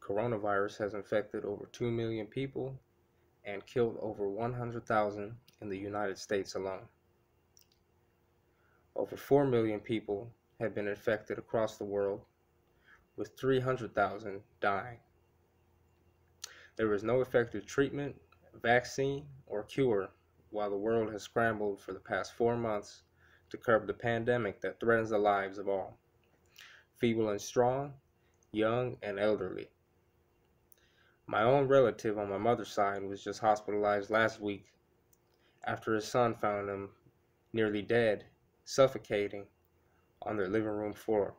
coronavirus has infected over 2 million people and killed over 100,000 in the United States alone. Over 4 million people have been infected across the world, with 300,000 dying. There is no effective treatment, vaccine, or cure, while the world has scrambled for the past 4 months to curb the pandemic that threatens the lives of all, feeble and strong, young and elderly. My own relative on my mother's side was just hospitalized last week after his son found him nearly dead, suffocating on their living room floor.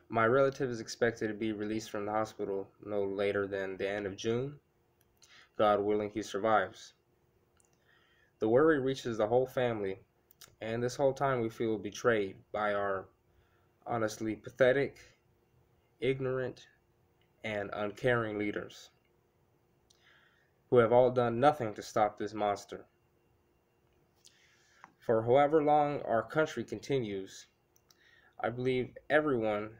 My relative is expected to be released from the hospital no later than the end of June. God willing, he survives. The worry reaches the whole family, and this whole time we feel betrayed by our honestly pathetic, ignorant, and uncaring leaders who have all done nothing to stop this monster. For however long our country continues, I believe everyone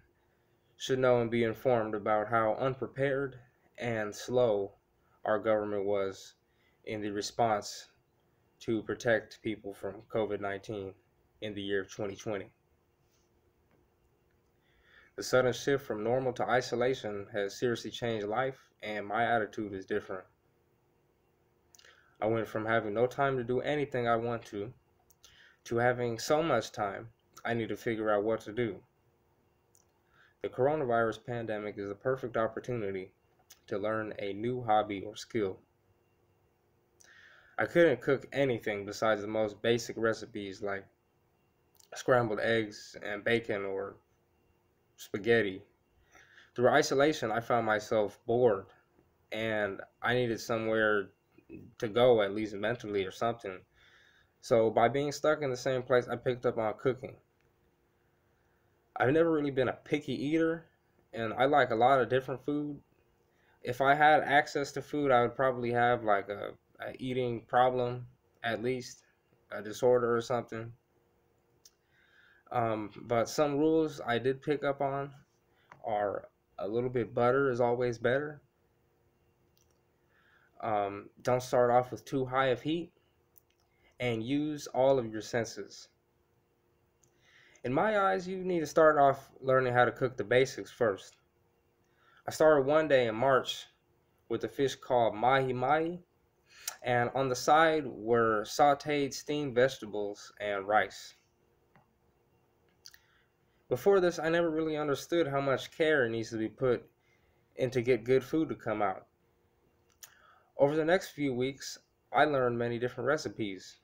should know and be informed about how unprepared and slow our government was in the response to protect people from COVID-19 in the year 2020. The sudden shift from normal to isolation has seriously changed life, and my attitude is different. I went from having no time to do anything I want to having so much time I need to figure out what to do. The coronavirus pandemic is a perfect opportunity to learn a new hobby or skill. I couldn't cook anything besides the most basic recipes like scrambled eggs and bacon or spaghetti. Through isolation, I found myself bored and I needed somewhere to go, at least mentally or something. So by being stuck in the same place, I picked up on cooking. I've never really been a picky eater, and I like a lot of different food. If I had access to food, I would probably have like a eating problem, at least a disorder or something. But some rules I did pick up on are a little bit butter is always better. Don't start off with too high of heat, and use all of your senses. In my eyes, you need to start off learning how to cook the basics first. I started one day in March with a fish called mahi mahi, and on the side were sauteed steamed vegetables and rice. Before this, I never really understood how much care needs to be put in to get good food to come out. Over the next few weeks, I learned many different recipes.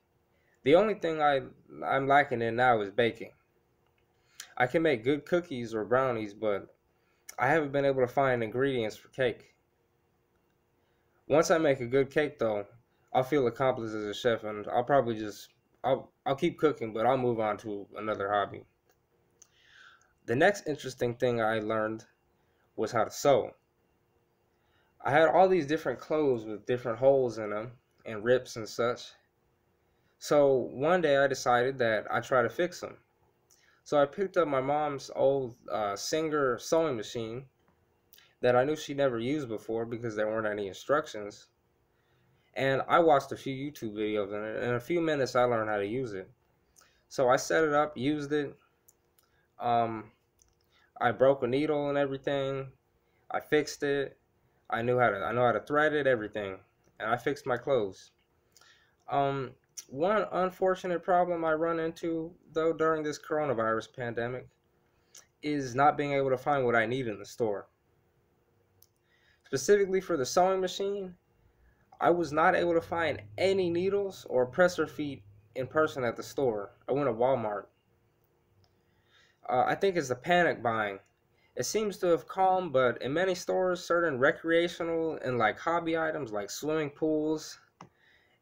The only thing I'm lacking in now is baking. I can make good cookies or brownies, but I haven't been able to find ingredients for cake. Once I make a good cake though, I'll feel accomplished as a chef, and I'll probably just I'll keep cooking, but I'll move on to another hobby. The next interesting thing I learned was how to sew. I had all these different clothes with different holes in them and rips and such. So one day I decided that I'd try to fix them. So I picked up my mom's old Singer sewing machine that I knew she never used before because there weren't any instructions. And I watched a few YouTube videos, and in a few minutes I learned how to use it. So I set it up, used it. Um, I broke a needle and everything. I fixed it. I know how to thread it, everything, and I fixed my clothes. Um, One unfortunate problem I run into though during this coronavirus pandemic is not being able to find what I need in the store. Specifically for the sewing machine, I was not able to find any needles or presser feet in person at the store. I went to Walmart. I think it's the panic buying. It seems to have calmed, but in many stores, certain recreational and like hobby items like swimming pools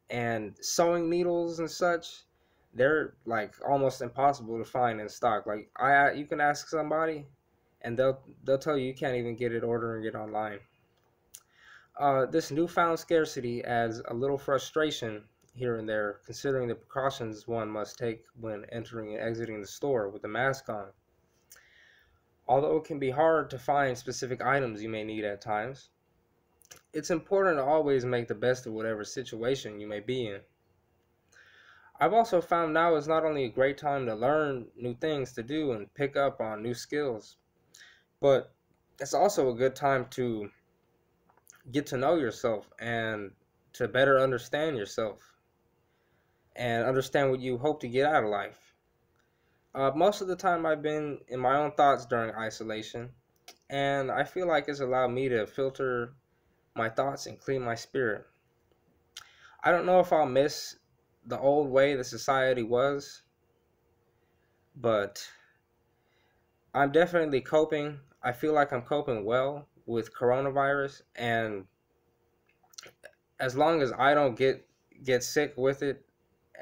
and sewing needles and such, they're like almost impossible to find in stock. Like you can ask somebody and they'll tell you you can't even get it ordering it online. This newfound scarcity adds a little frustration here and there, considering the precautions one must take when entering and exiting the store with the mask on. Although it can be hard to find specific items you may need at times, it's important to always make the best of whatever situation you may be in. I've also found now is not only a great time to learn new things to do and pick up on new skills, but it's also a good time to get to know yourself and to better understand yourself and understand what you hope to get out of life. Most of the time, I've been in my own thoughts during isolation, and I feel like it's allowed me to filter my thoughts and clean my spirit. I don't know if I'll miss the old way the society was, but I'm definitely coping. I feel like I'm coping well with coronavirus, and as long as I don't get sick with it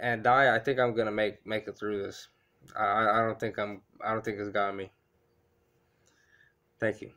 and die, I think I'm gonna make it through this. I don't think it's got me. Thank you.